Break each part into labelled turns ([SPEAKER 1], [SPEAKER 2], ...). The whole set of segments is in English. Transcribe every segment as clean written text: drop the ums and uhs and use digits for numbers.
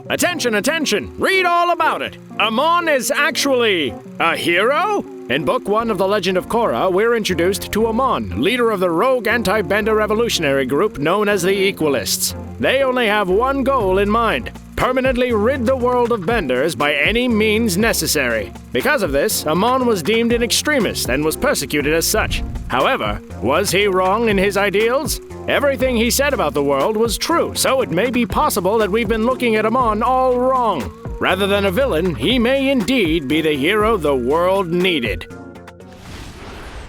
[SPEAKER 1] Attention, attention! Read all about it! Amon is actually a hero? In Book 1 of the Legend of Korra, we're introduced to Amon, leader of the rogue anti-Bender revolutionary group known as the Equaliists. They only have one goal in mind: permanently rid the world of Benders by any means necessary. Because of this, Amon was deemed an extremist and was persecuted as such. However, was he wrong in his ideals? Everything he said about the world was true, so it may be possible that we've been looking at Amon all wrong. Rather than a villain, he may indeed be the hero the world needed.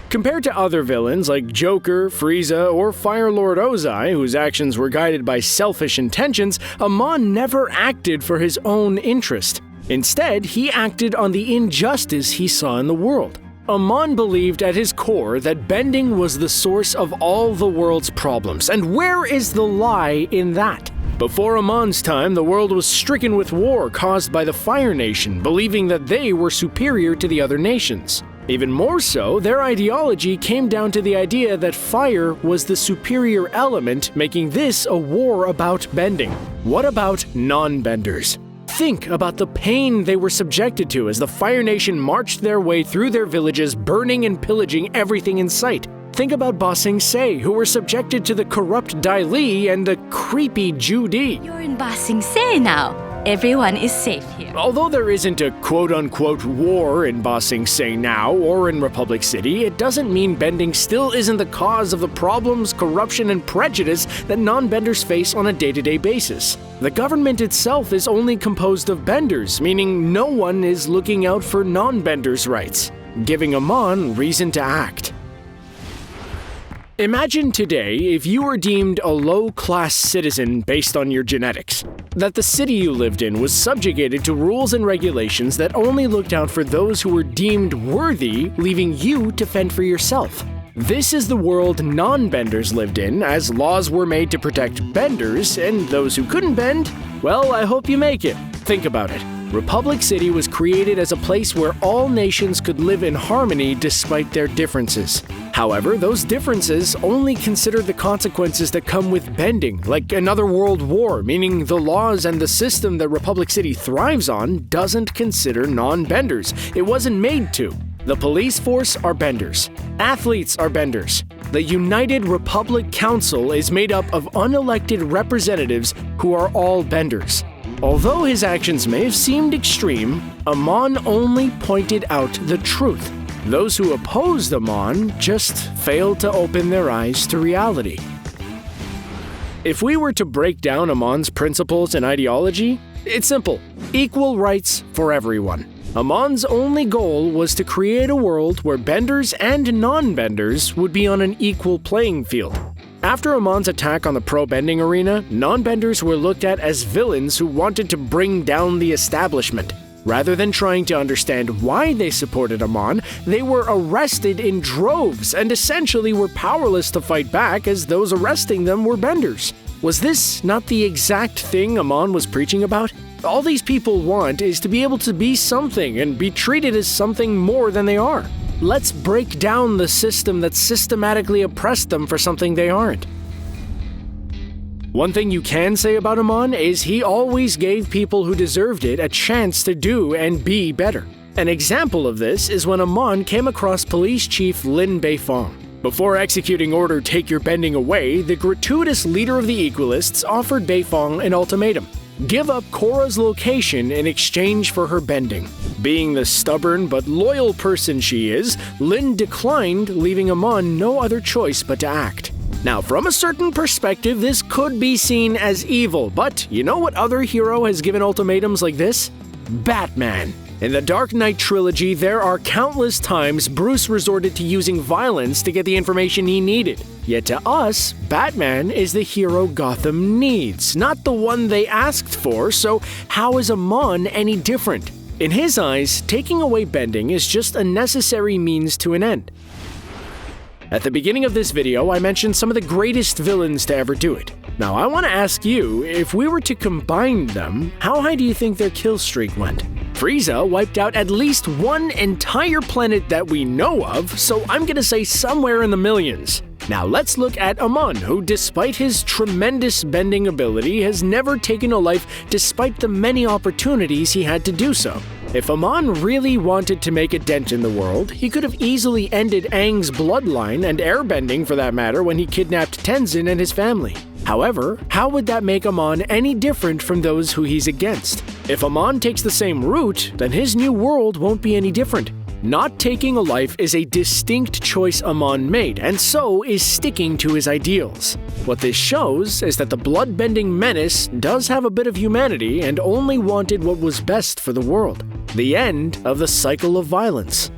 [SPEAKER 1] Compared to other villains like Joker, Frieza, or Fire Lord Ozai, whose actions were guided by selfish intentions, Amon never acted for his own interest. Instead, he acted on the injustice he saw in the world. Amon believed at his core that bending was the source of all the world's problems, and where is the lie in that? Before Amon's time, the world was stricken with war caused by the Fire Nation, believing that they were superior to the other nations. Even more so, their ideology came down to the idea that fire was the superior element, making this a war about bending. What about non-benders? Think about the pain they were subjected to as the Fire Nation marched their way through their villages, burning and pillaging everything in sight. Think about Ba Sing Se, who were subjected to the corrupt Dai Li and the creepy Ju Di.
[SPEAKER 2] You're in Ba Sing Se now. Everyone is safe here.
[SPEAKER 1] Although there isn't a quote-unquote war in Ba Sing Se now or in Republic City, it doesn't mean bending still isn't the cause of the problems, corruption, and prejudice that non-benders face on a day-to-day basis. The government itself is only composed of benders, meaning no one is looking out for non-benders' rights, giving Amon reason to act. Imagine today if you were deemed a low-class citizen based on your genetics, that the city you lived in was subjugated to rules and regulations that only looked out for those who were deemed worthy, leaving you to fend for yourself. This is the world non-benders lived in, as laws were made to protect benders, and those who couldn't bend, well, I hope you make it. Think about it. Republic City was created as a place where all nations could live in harmony despite their differences. However, those differences only consider the consequences that come with bending, like another world war, meaning the laws and the system that Republic City thrives on doesn't consider non-benders. It wasn't made to. The police force are benders. Athletes are benders. The United Republic Council is made up of unelected representatives who are all benders. Although his actions may have seemed extreme, Amon only pointed out the truth. Those who opposed Amon just failed to open their eyes to reality. If we were to break down Amon's principles and ideology, it's simple: equal rights for everyone. Amon's only goal was to create a world where benders and non-benders would be on an equal playing field. After Amon's attack on the pro-bending arena, non-benders were looked at as villains who wanted to bring down the establishment. Rather than trying to understand why they supported Amon, they were arrested in droves and essentially were powerless to fight back as those arresting them were benders. Was this not the exact thing Amon was preaching about? All these people want is to be able to be something and be treated as something more than they are. Let's break down the system that systematically oppressed them for something they aren't. One thing you can say about Amon is he always gave people who deserved it a chance to do and be better. An example of this is when Amon came across Police Chief Lin Beifong. Before executing Order Take Your Bending Away, the gratuitous leader of the Equalists offered Beifong an ultimatum: give up Korra's location in exchange for her bending. Being the stubborn but loyal person she is, Lin declined, leaving Amon no other choice but to act. Now, from a certain perspective, this could be seen as evil, but you know what other hero has given ultimatums like this? Batman. In the Dark Knight trilogy, there are countless times Bruce resorted to using violence to get the information he needed. Yet to us, Batman is the hero Gotham needs, not the one they asked for, so how is Amon any different? In his eyes, taking away bending is just a necessary means to an end. At the beginning of this video, I mentioned some of the greatest villains to ever do it. Now, I want to ask you, if we were to combine them, how high do you think their kill streak went? Frieza wiped out at least one entire planet that we know of, so I'm gonna say somewhere in the millions. Now let's look at Amon, who despite his tremendous bending ability has never taken a life despite the many opportunities he had to do so. If Amon really wanted to make a dent in the world, he could have easily ended Aang's bloodline and airbending for that matter when he kidnapped Tenzin and his family. However, how would that make Amon any different from those who he's against? If Amon takes the same route, then his new world won't be any different. Not taking a life is a distinct choice Amon made, and so is sticking to his ideals. What this shows is that the bloodbending menace does have a bit of humanity and only wanted what was best for the world. The end of the cycle of violence.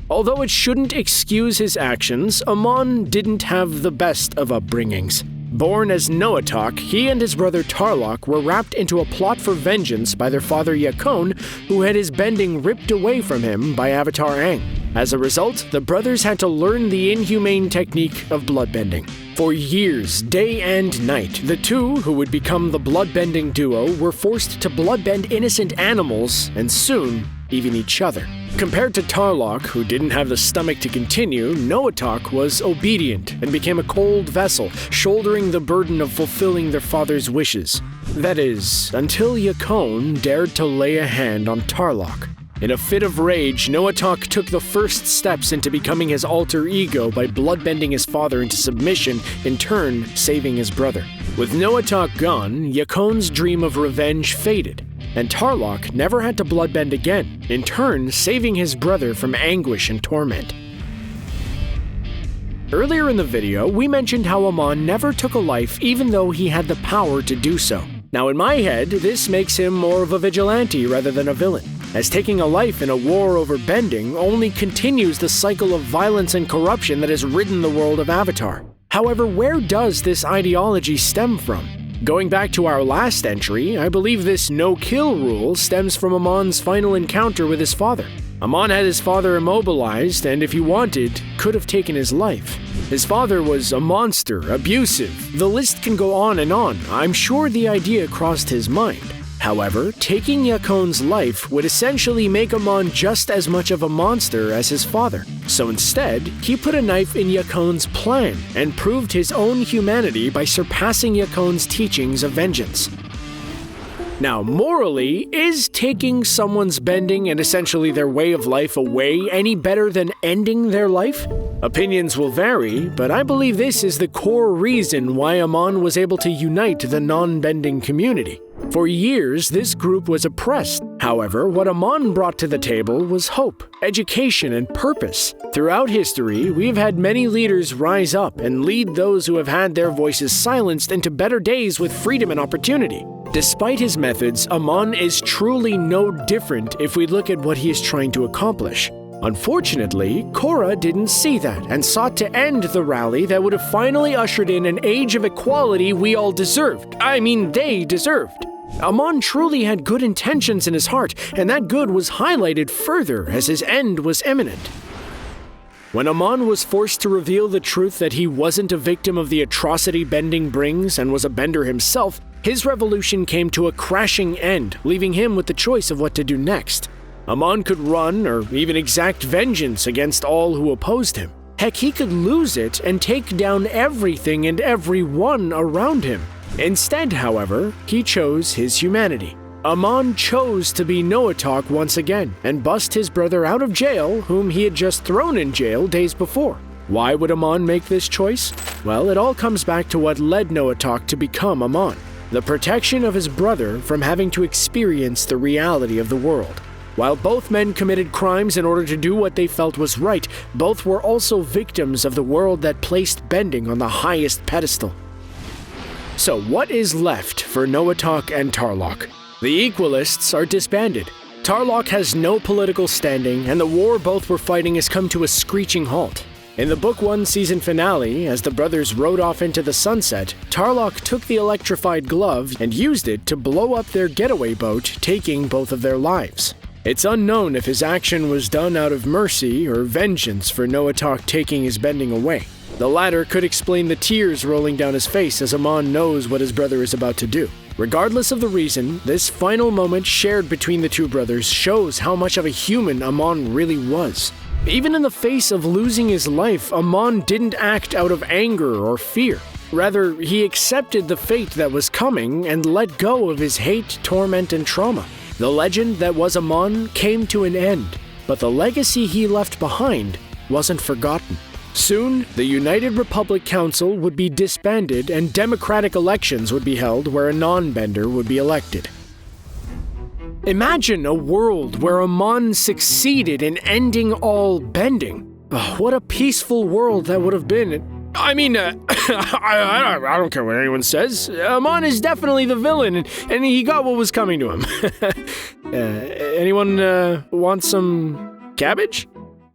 [SPEAKER 1] Although it shouldn't excuse his actions, Amon didn't have the best of upbringings. Born as Noatok, he and his brother Tarlok were wrapped into a plot for vengeance by their father Yakon, who had his bending ripped away from him by Avatar Aang. As a result, the brothers had to learn the inhumane technique of bloodbending. For years, day and night, the two, who would become the bloodbending duo, were forced to bloodbend innocent animals, and soon, even each other. Compared to Tarlok, who didn't have the stomach to continue, Noatok was obedient and became a cold vessel, shouldering the burden of fulfilling their father's wishes. That is, until Yakon dared to lay a hand on Tarlok. In a fit of rage, Noatok took the first steps into becoming his alter ego by bloodbending his father into submission, in turn saving his brother. With Noatok gone, Yakon's dream of revenge faded, and Tarlok never had to bloodbend again, in turn saving his brother from anguish and torment. Earlier in the video, we mentioned how Amon never took a life even though he had the power to do so. Now in my head, this makes him more of a vigilante rather than a villain, as taking a life in a war over bending only continues the cycle of violence and corruption that has ridden the world of Avatar. However, where does this ideology stem from? Going back to our last entry, I believe this no-kill rule stems from Amon's final encounter with his father. Amon had his father immobilized, and if he wanted, could have taken his life. His father was a monster, abusive. The list can go on and on. I'm sure the idea crossed his mind. However, taking Yakon's life would essentially make Amon just as much of a monster as his father. So instead, he put a knife in Yakon's plan and proved his own humanity by surpassing Yakon's teachings of vengeance. Now, morally, is taking someone's bending and essentially their way of life away any better than ending their life? Opinions will vary, but I believe this is the core reason why Amon was able to unite the non-bending community. For years, this group was oppressed. However, what Amon brought to the table was hope, education, and purpose. Throughout history, we've had many leaders rise up and lead those who have had their voices silenced into better days with freedom and opportunity. Despite his methods, Amon is truly no different if we look at what he is trying to accomplish. Unfortunately, Korra didn't see that and sought to end the rally that would have finally ushered in an age of equality we all deserved. They deserved. Amon truly had good intentions in his heart, and that good was highlighted further as his end was imminent. When Amon was forced to reveal the truth that he wasn't a victim of the atrocity bending brings and was a bender himself, his revolution came to a crashing end, leaving him with the choice of what to do next. Amon could run or even exact vengeance against all who opposed him. Heck, he could lose it and take down everything and everyone around him. Instead, however, he chose his humanity. Amon chose to be Noatok once again and bust his brother out of jail, whom he had just thrown in jail days before. Why would Amon make this choice? Well, it all comes back to what led Noatok to become Amon: the protection of his brother from having to experience the reality of the world. While both men committed crimes in order to do what they felt was right, both were also victims of the world that placed bending on the highest pedestal. So what is left for Noatok and Tarlok? The Equaliists are disbanded. Tarlok has no political standing, and the war both were fighting has come to a screeching halt. In the Book 1 season finale, as the brothers rode off into the sunset, Tarlok took the electrified glove and used it to blow up their getaway boat, taking both of their lives. It's unknown if his action was done out of mercy or vengeance for Noatok taking his bending away. The latter could explain the tears rolling down his face as Amon knows what his brother is about to do. Regardless of the reason, this final moment shared between the two brothers shows how much of a human Amon really was. Even in the face of losing his life, Amon didn't act out of anger or fear. Rather, he accepted the fate that was coming and let go of his hate, torment, and trauma. The legend that was Amon came to an end, but the legacy he left behind wasn't forgotten. Soon, the United Republic Council would be disbanded and democratic elections would be held where a non-bender would be elected. Imagine a world where Amon succeeded in ending all bending. Oh, what a peaceful world that would have been. I mean, I don't care what anyone says. Amon is definitely the villain, and he got what was coming to him. Anyone want some cabbage?